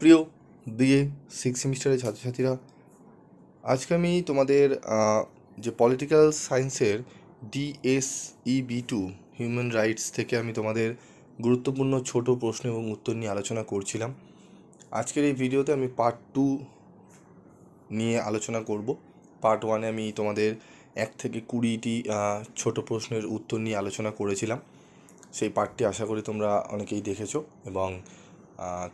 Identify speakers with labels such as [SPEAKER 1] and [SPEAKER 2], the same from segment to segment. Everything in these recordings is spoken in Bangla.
[SPEAKER 1] প্রিয় বিএ সিক্স সেমিস্টারের ছাত্রছাত্রীরা, আজকে আমি তোমাদের যে পলিটিক্যাল সায়েন্সের DSEB2 হিউম্যান রাইটস থেকে আমি তোমাদের গুরুত্বপূর্ণ ছোট প্রশ্ন এবং উত্তর নিয়ে আলোচনা করছিলাম। আজকের এই ভিডিওতে আমি পার্ট 2 নিয়ে আলোচনা করব। পার্ট 1-এ আমি তোমাদের 1 থেকে 20টি ছোট প্রশ্নের উত্তর নিয়ে আলোচনা করেছিলাম। সেই পার্টটি আশা করি তোমরা অনেকেই দেখেছো, এবং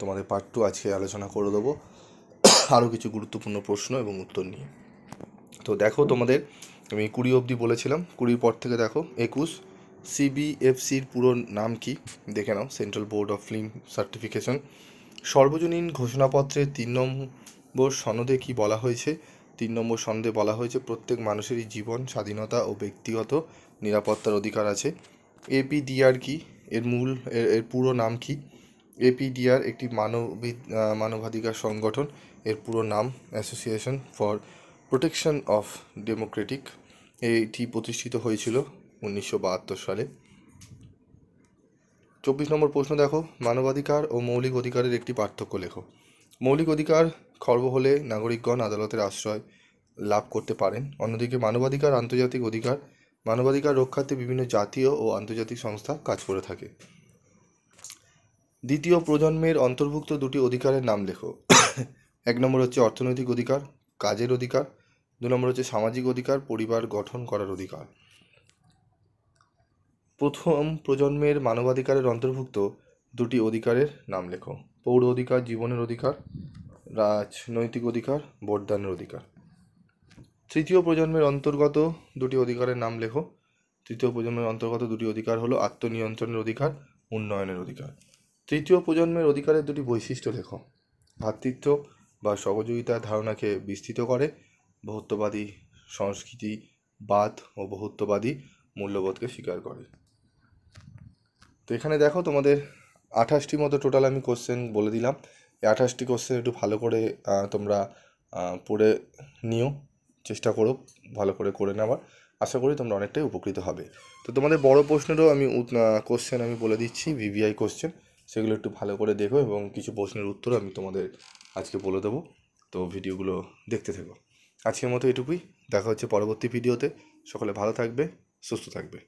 [SPEAKER 1] তোমাদের পার্ট 2 আজকে আলোচনা করে দেবো আরও কিছু গুরুত্বপূর্ণ প্রশ্ন এবং উত্তর নিয়ে। তো দেখো, তোমাদের আমি 20 অবধি বলেছিলাম, 20 পর থেকে দেখো 21। CBFCর পুরো নাম কি দেখে নাও, Central Board of Film Certification. সর্বজনীন ঘোষণাপত্রের 3 নম্বর সনদে কি বলা হয়েছে? 3 নম্বর সনদে বলা হয়েছে প্রত্যেক মানুষেরই জীবন, স্বাধীনতা ও ব্যক্তিগত নিরাপত্তার অধিকার আছে। APDR কি? এর পুরো নাম কি? APDR একটি মানবাধিকার সংগঠন। এর পুরো নাম association for protection of Democratic. এটি প্রতিষ্ঠিত হয়েছিল 1972 সালে। 24 নম্বর প্রশ্ন দেখো, মানবাধিকার ও মৌলিক অধিকারের একটি পার্থক্য লেখো। মৌলিক অধিকার খর্ব হলে নাগরিকগণ আদালতের আশ্রয় লাভ করতে পারেন। অন্যদিকে মানবাধিকার আন্তর্জাতিক অধিকার। মানবাধিকার রক্ষার্থে বিভিন্ন জাতীয় ও আন্তর্জাতিক সংস্থা কাজ করে থাকে। দ্বিতীয় প্রজন্মের অন্তর্ভুক্ত দুটি অধিকারের নাম লেখো। 1 নম্বর হচ্ছে অর্থনৈতিক অধিকার, কাজের অধিকার। 2 নম্বর হচ্ছে সামাজিক অধিকার, পরিবার গঠন করার অধিকার। প্রথম প্রজন্মের মানবাধিকারের অন্তর্ভুক্ত দুটি অধিকারের নাম লেখো। পৌর অধিকার, জীবনের অধিকার। রাজনৈতিক অধিকার, ভোটদানের অধিকার। তৃতীয় প্রজন্মের অন্তর্গত দুটি অধিকারের নাম লেখো। তৃতীয় প্রজন্মের অন্তর্গত দুটি অধিকার হলো আত্মনিয়ন্ত্রণের অধিকার, উন্নয়নের অধিকার। তৃতীয় প্রজন্মের অধিকারের দুটি বৈশিষ্ট্য লেখো। ভ্রাতৃত্ব বা সহযোগিতার ধারণাকে বিস্তৃত করে, বহুত্ববাদী সংস্কৃতিবাদ ও বহুত্ববাদী মূল্যবোধকে স্বীকার করে। তো এখানে দেখো, তোমাদের 28টি মতো টোটাল আমি কোশ্চেন বলে দিলাম। এই 28টি কোশ্চেন একটু ভালো করে তোমরা পড়ে নিও, চেষ্টা করো ভালো করে নেওয়ার। আশা করি তোমরা অনেকটাই উপকৃত হবে। তো তোমাদের বড় প্রশ্নেরও আমি কোশ্চেন আমি বলে দিচ্ছি, VVI কোশ্চেন, সেগুলো একটু ভালো করে দেখো, এবং কিছু প্রশ্নের উত্তর আমি তোমাদের আজকে বলে দেবো। তো ভিডিওগুলো দেখতে থেকো। আজকের মতো এটুকুই, দেখা হচ্ছে পরবর্তী ভিডিওতে। সকলে ভালো থাকবে, সুস্থ থাকবে।